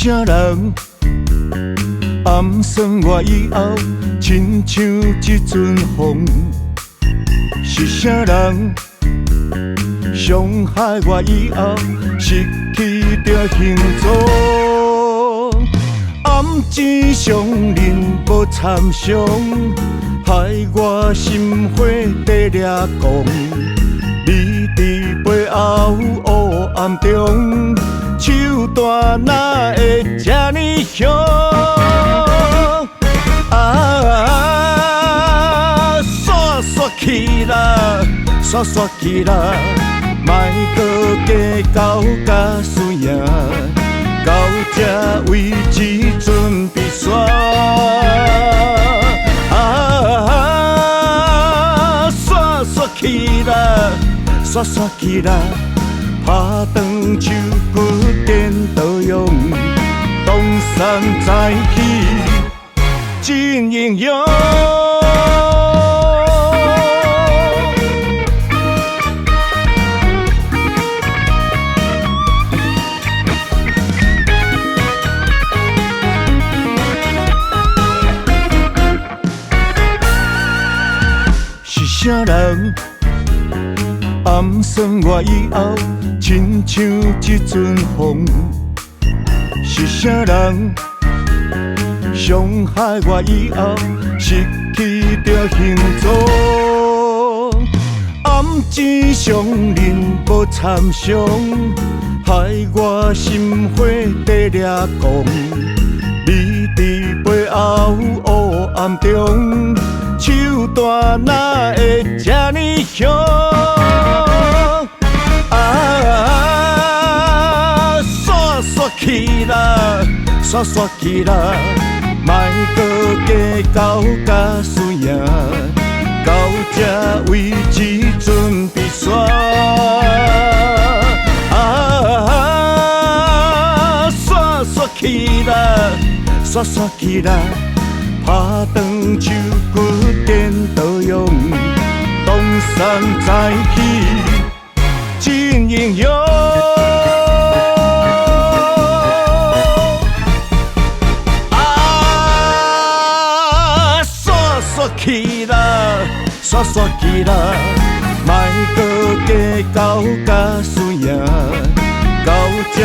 啥人暗算我以后，亲像一阵风？是啥人伤害我以后，失去着行踪？暗簷伤人无参详，害我心花地裂光。你伫背后黑暗中，手段哪会这呢香？煞煞去啦，煞煞去啦，莫搁计较甲输赢，到这为止准备煞。煞煞去啦，煞煞去啦，拍断手骨颠倒用，东山再起真英勇。是啥人暗算我以后，亲像一阵风？是啥人伤害我以后，失去着行踪？暗簷伤人无参详，害我心花地裂光。你伫背后黑暗中，手段哪会这呢香？煞煞去啦，煞煞去啦，莫搁计较甲输赢，到这为止准备煞。煞煞去啦，煞煞去啦，拍断手骨颠倒用，东山再起真英勇。煞去啦，煞煞去啦，莫搁计较甲输赢，到这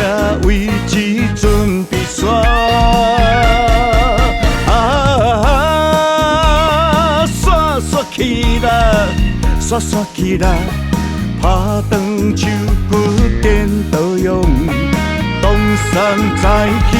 为止准备煞。煞去啦，煞煞去啦，拍断手骨颠倒用，东山再起。